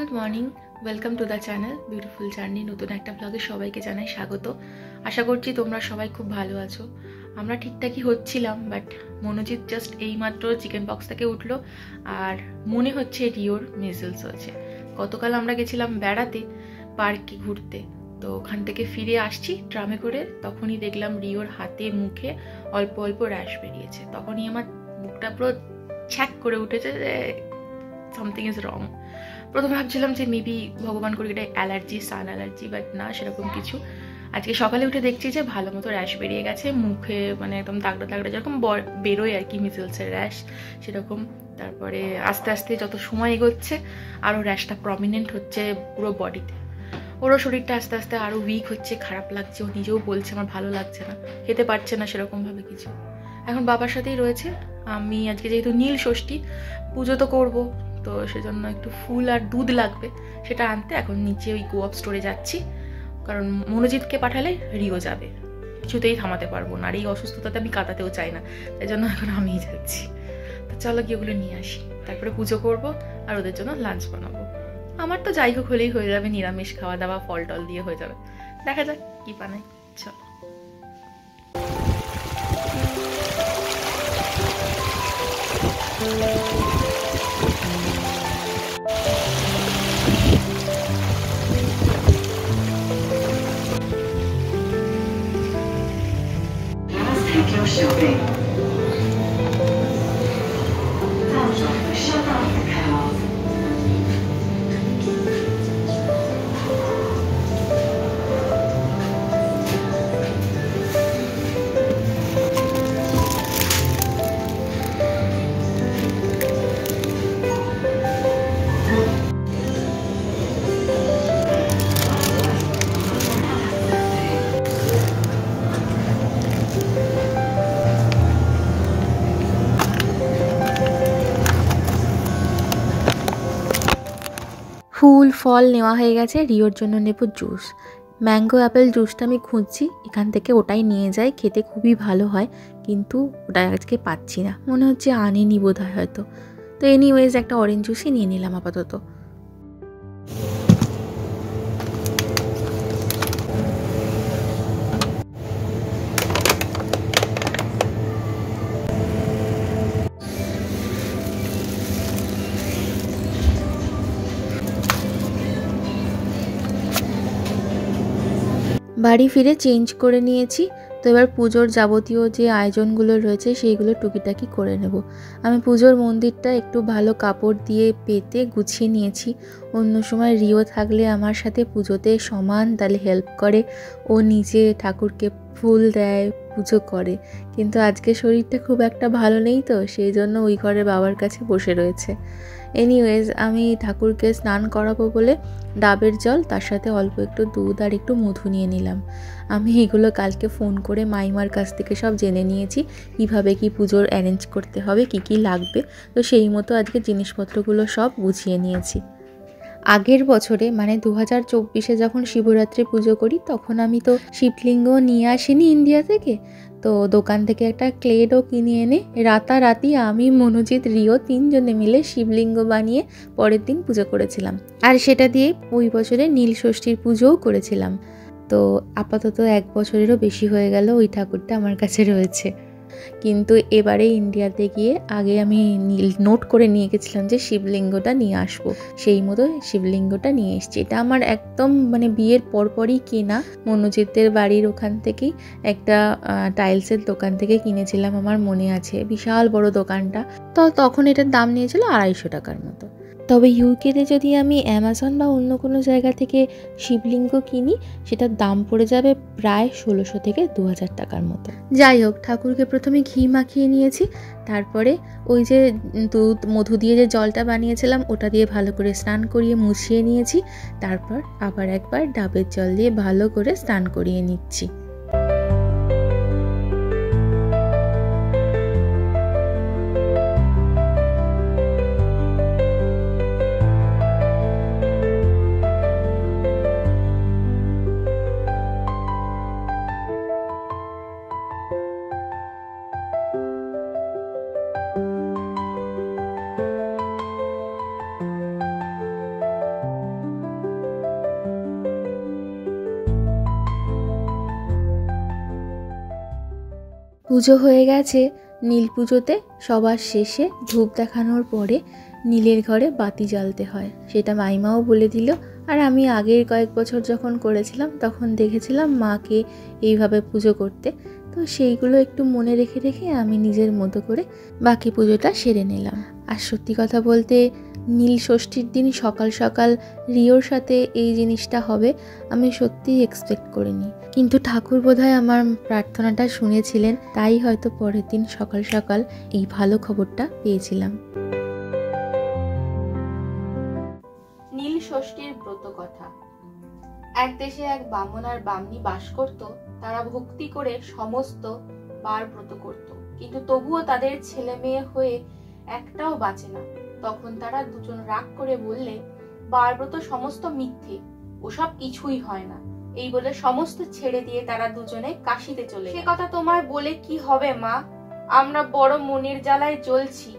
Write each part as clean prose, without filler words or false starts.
Good morning, welcome to the channel beautiful journey. নতুন একটা ব্লগে সবাইকে জানাই স্বাগত। আশা করছি তোমরা সবাই খুব ভালো আছো। আমরা ঠিকঠাকই হচ্ছিলাম, বাট মনোজিৎ জাস্ট এইমাত্র চিকেন পক্স থেকে উঠলো আর মনে হচ্ছে রিওর মিজলস হয়েছে। গতকাল আমরা গেছিলাম বেড়াতে, পার্কে ঘুরতে, তো ওখান থেকে ফিরে আসছি ট্রামে করে, তখনই দেখলাম রিওর হাতে মুখে অল্প অল্প র্যাশ বেরিয়েছে। তখনই আমার বুকটা পুরো ছ্যাক করে উঠেছে যে সামথিং ইজ রং। প্রথমে ভাবছিলাম যে মেবি ভগবান করে এটা অ্যালার্জি, সান অ্যালার্জি, বাট না, সেরকম কিছু। আজকে সকালে উঠে দেখছি যে ভালো মতো র্যাশ বেরিয়ে গেছে মুখে, মানে একদম তাগড়া তাগড়া যেরকম বেরোয় আর কি মিজলসের র্যাশ, সেরকম। তারপরে আস্তে আস্তে যত সময় এগোচ্ছে আরও র্যাশটা প্রমিনেন্ট হচ্ছে পুরো বডিতে। ওরও শরীরটা আস্তে আস্তে আরও উইক হচ্ছে, খারাপ লাগছে। ও নিজেও বলছে আমার ভালো লাগছে না, খেতে পারছে না সেরকমভাবে কিছু। এখন বাবার সাথেই রয়েছে। আমি আজকে যেহেতু নীল ষষ্ঠী, পুজো তো করবো, তো সেজন্য একটু ফুল আর দুধ লাগবে, সেটা আনতে এখন নিচে ওই কোঅপ স্টোরে যাচ্ছি। কারণ মনোজিৎকে পাঠালে রিও যাবে, কিছুতেই থামাতে পারবো না, আর এই অসুস্থতাতে আমি কাটাতেও চাই না, তাই জন্য এখন আমিই যাচ্ছি। তো চলো গিয়ে ওগুলো নিয়ে আসি, তারপরে পুজো করব আর ওদের জন্য লাঞ্চ বানাবো। আমার তো যাই হোক হলেই হয়ে যাবে, নিরামিষ খাওয়া দাওয়া, ফল টল দিয়ে হয়ে যাবে। দেখা যাক কি বানাই। চলো।设备，到时候收到再开哦。ফুল ফল নেওয়া হয়ে গেছে, রিওর জন্য নেব জুস। ম্যাঙ্গো অ্যাপেল জুসটা আমি খুঁজছি, এখান থেকে ওটাই নিয়ে যাই, খেতে খুবই ভালো হয়, কিন্তু ওটা আজকে পাচ্ছি না, মনে হচ্ছে আনেনি বোধ হয় হয়তো। তো এনিওয়েজ একটা অরেঞ্জ জুসই নিয়ে নিলাম আপাতত। বাড়ি ফিরে চেঞ্জ করে নিয়েছি, তো এবার পুজোর যাবতীয় যে আয়োজনগুলো রয়েছে সেইগুলো টুকিটাকি করে নেব। আমি পুজোর মন্দিরটা একটু ভালো কাপড় দিয়ে পেতে গুছিয়ে নিয়েছি। অন্য সময় রিও থাকলে আমার সাথে পুজোতে সমান তাহলে হেল্প করে, ও নিজে ঠাকুরকে ফুল দেয়, পুজো করে, কিন্তু আজকে শরীরটা খুব একটা ভালো নেই, তো সেই জন্য ওই ঘরে বাবার কাছে বসে রয়েছে। এনিওয়েজ আমি ঠাকুরকে স্নান করাবো বলে ডাবের জল, তার সাথে অল্প একটু দুধ আর একটু মধু নিয়ে নিলাম। আমি এগুলো কালকে ফোন করে মাইমার কাছ থেকে সব জেনে নিয়েছি, কীভাবে কি পুজোর অ্যারেঞ্জ করতে হবে, কি কি লাগবে, তো সেই মতো আজকে জিনিসপত্রগুলো সব গুছিয়ে নিয়েছি। আগের বছরে মানে 2024-এ যখন শিবরাত্রি পুজো করি, তখন আমি তো শিবলিঙ্গ নিয়ে আসিনি ইন্ডিয়া থেকে, তো দোকান থেকে একটা ক্লেডও কিনে এনে রাতারাতি আমি, মনোজিৎ, রিও তিনজনে মিলে শিবলিঙ্গ বানিয়ে পরের দিন পুজো করেছিলাম, আর সেটা দিয়ে ওই বছরে নীল ষষ্ঠীর পুজোও করেছিলাম। তো আপাতত 1 বছরেরও বেশি হয়ে গেল ওই ঠাকুরটা আমার কাছে রয়েছে। কিন্তু এবারে ইন্ডিয়াতে গিয়ে আগে আমি নোট করে নিয়ে গেছিলাম যে শিবলিঙ্গটা নিয়ে আসবো, সেই মতো শিবলিঙ্গটা নিয়ে এসেছি। এটা আমার একদম মানে বিয়ের পরপরই কেনা, মনোজিতের বাড়ির ওখান থেকেই একটা টাইলসের দোকান থেকে কিনেছিলাম, আমার মনে আছে, বিশাল বড় দোকানটা। তো তখন এটার দাম নিয়েছিল 250 টাকার মতো। তবে ইউকেতে যদি আমি অ্যামাজন বা অন্য কোনো জায়গা থেকে শিবলিঙ্গ কিনি, সেটার দাম পড়ে যাবে প্রায় 1600 থেকে 2000 টাকার মতো। যাই হোক, ঠাকুরকে প্রথমে ঘি মাখিয়ে নিয়েছি, তারপরে ওই যে দুধ মধু দিয়ে যে জলটা বানিয়েছিলাম ওটা দিয়ে ভালো করে স্নান করিয়ে মুছিয়ে নিয়েছি, তারপর আবার একবার ডাবের জল দিয়ে ভালো করে স্নান করিয়ে নিচ্ছি। পুজো হয়ে গেছে। নীল পুজোতে সবার শেষে ধূপ দেখানোর পরে নীলের ঘরে বাতি জ্বালতে হয়, সেটা মাইমাও বলে দিল। আর আমি আগের কয়েক বছর যখন করেছিলাম তখন দেখেছিলাম মাকে এইভাবে পুজো করতে, তো সেইগুলো একটু মনে রেখে রেখে আমি নিজের মতো করে বাকি পুজোটা সেরে নিলাম। আর সত্যি কথা বলতে নীল ষষ্ঠীর দিন সকাল সকাল রিওর সাথে এই জিনিসটা হবে আমি সত্যিই এক্সপেক্ট করিনি, কিন্তু ঠাকুর বোধহয় আমার প্রার্থনাটা শুনেছিলেন, তাই হয়তো পরের দিন সকাল সকাল এই ভালো খবরটা পেয়েছিলাম। নীল ষষ্ঠীর ব্রত কথা। এক দেশে এক বামন আর বামনী বাস করত। তারা ভক্তি করে সমস্ত বার ব্রত করত, কিন্তু তবুও তাদের ছেলে মেয়ে হয়ে একটাও বাঁচে না। তখন তারা দুজন রাগ করে বললে, বার ব্রত সমস্ত মিথ্যে, ওসব কিছুই হয় না। এই বলে সমস্ত ছেড়ে দিয়ে তারা দুজনে কাশিতে চলে। সে কথা তোমায় বলে কি হবে মা, আমরা বড় মনের জ্বালায় জ্বলছি।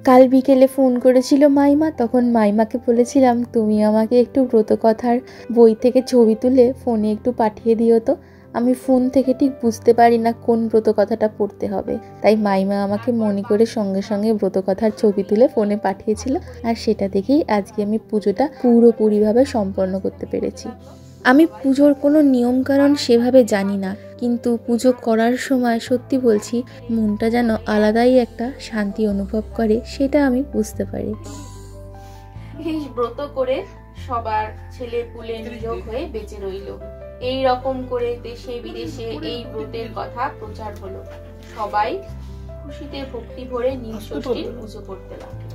কাল বিকেলে ফোন করেছিল মাইমা, তখন মাইমাকে বলেছিলাম তুমি আমাকে একটু ব্রতকথার বই থেকে ছবি তুলে ফোনে একটু পাঠিয়ে দিও তো, আমি ফোন থেকে ঠিক বুঝতে পারি না কোন ব্রতকথাটা পড়তে হবে। তাই মাইমা আমাকে মনে করে সঙ্গে সঙ্গে ব্রতকথার ছবি তুলে ফোনে পাঠিয়েছিল, আর সেটা দেখেই আজকে আমি পুজোটা পুরোপুরিভাবে সম্পন্ন করতে পেরেছি। আমি পুজোর কোনো নিয়মকানুন সেভাবে জানি না, কিন্তু পুজো করার সময় সত্যি বলছি মনটা যেন আলাদাই একটা শান্তি অনুভব করে, সেটা আমি বুঝতে পারি। এই ব্রত করে সবার ছেলে পুলে নিরোগ হয়ে বেঁচে রইল। এই রকম করে দেশে বিদেশে এই ব্রতের কথা প্রচার হলো। সবাই খুশিতে ভক্তি ভরে নীল ষষ্ঠীর পুজো করতে লাগলো।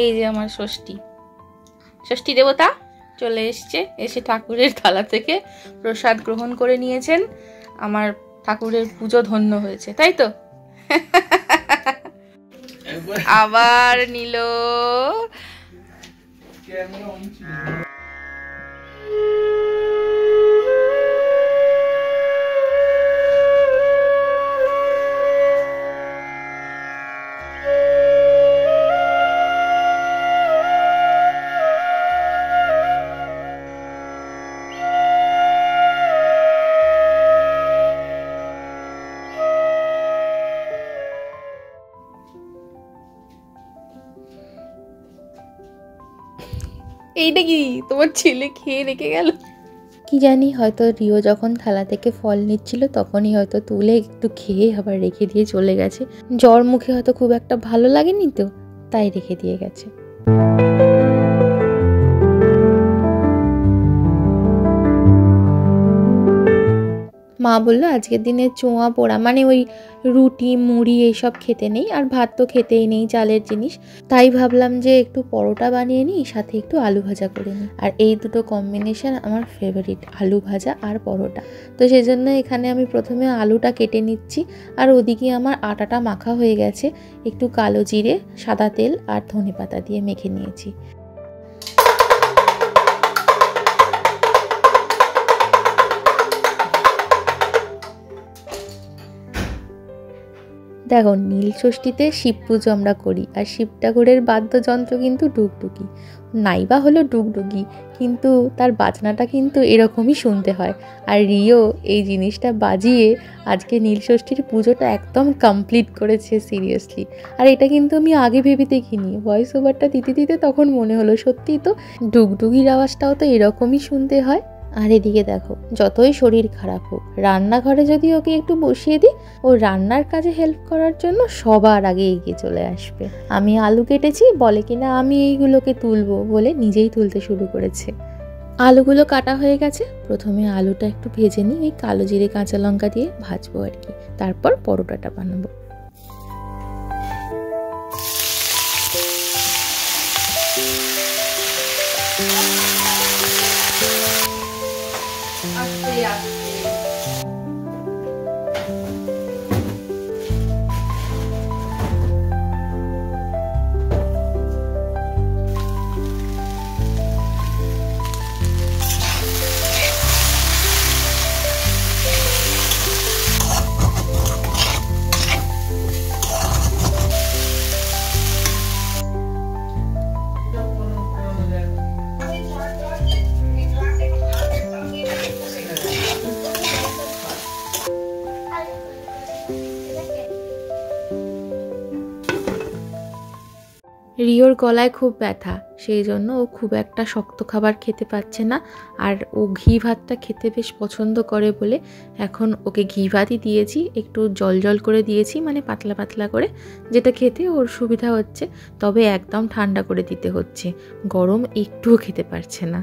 এই যে আমার ষষ্ঠী দেবতা চলে এসছে, এসে ঠাকুরের থালা থেকে প্রসাদ গ্রহণ করে নিয়েছেন। আমার ঠাকুরের পুজো ধন্য হয়েছে, তাই তো? আবার নিল। এইটা কি তোমার ছেলে খেয়ে রেখে গেল? কি জানি, হয়তো রিও যখন থালা থেকে ফল নিচ্ছিল তখনই হয়তো তুলে একটু খেয়ে আবার রেখে দিয়ে চলে গেছে। জ্বর মুখে হয়তো খুব একটা ভালো লাগেনি, তো তাই রেখে দিয়ে গেছে। মা বললো আজকের দিনে চোঁয়া পোড়া মানে ওই রুটি মুড়ি এইসব খেতে নেই, আর ভাত তো খেতেই নেই চালের জিনিস। তাই ভাবলাম যে একটু পরোটা বানিয়ে নিই, সাথে একটু আলু ভাজা করে নিই। আর এই দুটো কম্বিনেশন আমার ফেভারিট, আলু ভাজা আর পরোটা। তো সেই জন্য এখানে আমি প্রথমে আলুটা কেটে নিচ্ছি, আর ওদিকে আমার আটাটা মাখা হয়ে গেছে। একটু কালো জিরে, সাদা তেল আর ধনেপাতা দিয়ে মেখে নিয়েছি। দেখো, নীল ষষ্ঠীতে শিব পুজো আমরা করি, আর শিব ঠাকুরের বাদ্যযন্ত্র কিন্তু ডুগডুগি। নাইবা হলো ডুগডুগি, কিন্তু তার বাজনাটা কিন্তু এরকমই শুনতে হয়। আর রিও এই জিনিসটা বাজিয়ে আজকে নীল ষষ্ঠীর পুজোটা একদম কমপ্লিট করেছে সিরিয়াসলি। আর এটা কিন্তু আমি আগে ভেবে দেখিনি, ভয়েস ওভারটা দিতে দিতে তখন মনে হলো সত্যিই তো ডুগডুগির আওয়াজটাও তো এরকমই শুনতে হয়। আর এদিকে দেখো, যতই শরীর খারাপ হোক, রান্নাঘরে যদি ওকে একটু বসিয়ে দিই, ও রান্নার কাজে হেল্প করার জন্য সবার আগে এগিয়ে চলে আসবে। আমি আলু কেটেছি বলে কিনা আমি এইগুলোকে তুলবো বলে নিজেই তুলতে শুরু করেছে। আলুগুলো কাটা হয়ে গেছে, প্রথমে আলুটা একটু ভেজে নিই, ওই কালো জিরে কাঁচা লঙ্কা দিয়ে ভাজবো আর কি, তারপর পরোটাটা বানাবো। রিওর গলায় খুব ব্যথা, সেই জন্য ও খুব একটা শক্ত খাবার খেতে পারছে না। আর ও ঘি ভাতটা খেতে বেশ পছন্দ করে বলে এখন ওকে ঘি ভাতই দিয়েছি, একটু জল জল করে দিয়েছি, মানে পাতলা পাতলা করে, যেটা খেতে ওর সুবিধা হচ্ছে। তবে একদম ঠান্ডা করে দিতে হচ্ছে, গরম একটুও খেতে পারছে না।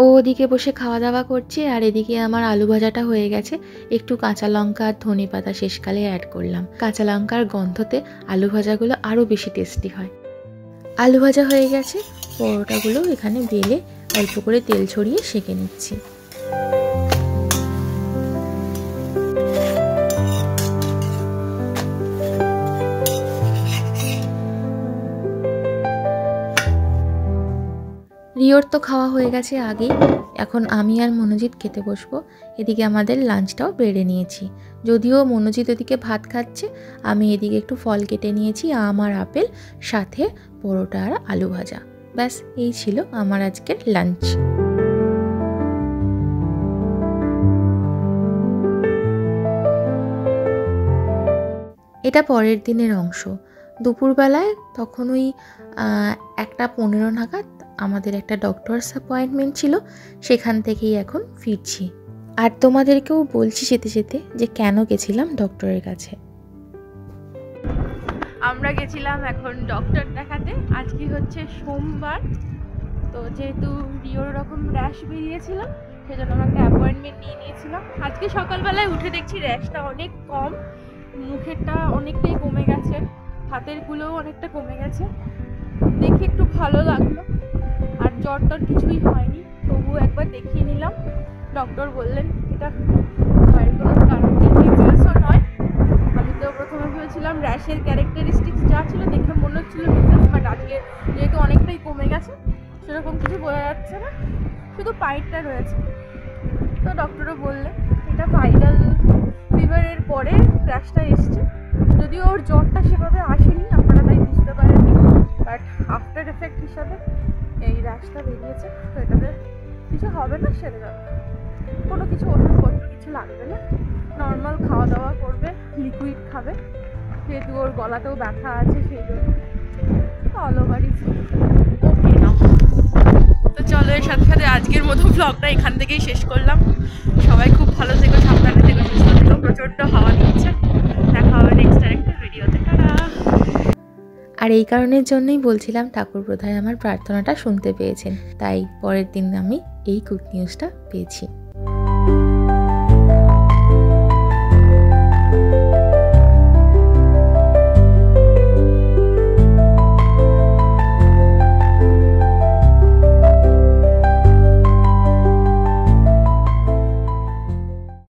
ও ওদিকে বসে খাওয়া দাওয়া করছে, আর এদিকে আমার আলু ভাজাটা হয়ে গেছে। একটু কাঁচা লঙ্কা আর ধনে পাতা শেষকালে অ্যাড করলাম, কাঁচা লঙ্কার গন্ধতে আলু ভাজাগুলো আরও বেশি টেস্টি হয়। আলু ভাজা হয়ে গেছে, পরোটাগুলো এখানে বেলে অল্প করে তেল ছড়িয়ে সেঁকে নিচ্ছি। রিওর তো খাওয়া হয়ে গেছে আগেই, এখন আমি আর মনোজিৎ খেতে বসবো। এদিকে আমাদের লাঞ্চটাও বেড়ে নিয়েছি, যদিও মনোজিৎ ওদিকে ভাত খাচ্ছে, আমি এদিকে একটু ফল কেটে নিয়েছি, আম আর আপেল, সাথে পরোটা আর আলু ভাজা। ব্যাস এই ছিল আমার আজকের লাঞ্চ। এটা পরের দিনের অংশ। দুপুরবেলায় তখন ওই 1:15 নাগাদ আমাদের একটা ডক্টরস অ্যাপয়েন্টমেন্ট ছিল, সেখান থেকেই এখন ফিরছি। আর তোমাদেরকেও বলছি যেতে যেতে যে কেন গেছিলাম ডক্টরের কাছে। আমরা গেছিলাম এখন ডক্টর দেখাতে। আজকে হচ্ছে সোমবার, তো যেহেতু রিওর রকম র্যাশ বেরিয়েছিল সেজন্য আমরা একটা অ্যাপয়েন্টমেন্ট নিয়ে নিয়েছিলাম। আজকে সকালবেলায় উঠে দেখছি র্যাশটা অনেক কম, মুখেরটা অনেকটাই কমে গেছে, হাতের গুলোও অনেকটা কমে গেছে, দেখে একটু ভালো লাগলো। আর জ্বর টর কিছুই হয়নি, তবুও একবার দেখিয়ে নিলাম। ডক্টর বললেন এটা ভয়ের কোনো কারণ নেই, মিজেলসও নয়। আমি তো প্রথমে ভেবেছিলাম র্যাশের ক্যারেক্টারিস্টিক্স যা ছিল দেখে মনে হচ্ছিল মিজেলস, বাট আজকে যেহেতু অনেকটাই কমে গেছে সেরকম কিছু বোঝা যাচ্ছে না, শুধু পাইটটা রয়েছে। তো ডক্টরও বললেন এটা ভাইরাল ফিভারের পরে র্যাশটা এসছে, যদিও ওর জ্বরটা সেভাবে আসেনি, আপনারা তাই বুঝতে পারেননি, বাট আফটার এফেক্ট হিসাবে এই র্যাশটা বেরিয়েছে। তো এটাতে কিছু হবে না, সেরে যাবে, কোনো কিছু ওষুধপত্র কিছু লাগবে না, নর্মাল খাওয়া দাওয়া করবে, লিকুইড খাবে, যেহেতু ওর গলাতেও ব্যথা আছে সেই জন্য। অল ওভার ইজ ওকে না। তো চলো, এর সাথে সাথে আজকের মতো ব্লগটা এখান থেকেই শেষ করলাম। সবাই খুব ভালো থেকো, সাবধানে থেকো, সুস্থ থেকো, প্রচণ্ড হাওয়া দিচ্ছে। দেখা হবে নেক্সট আরেকটা ভিডিওতে। টাটা। আর এই কারণের জন্যই বলছিলাম ঠাকুর বোধহয় আমার প্রার্থনাটা শুনতে পেয়েছেন, তাই পরের দিন আমি এই গুড নিউজটা পেয়েছি।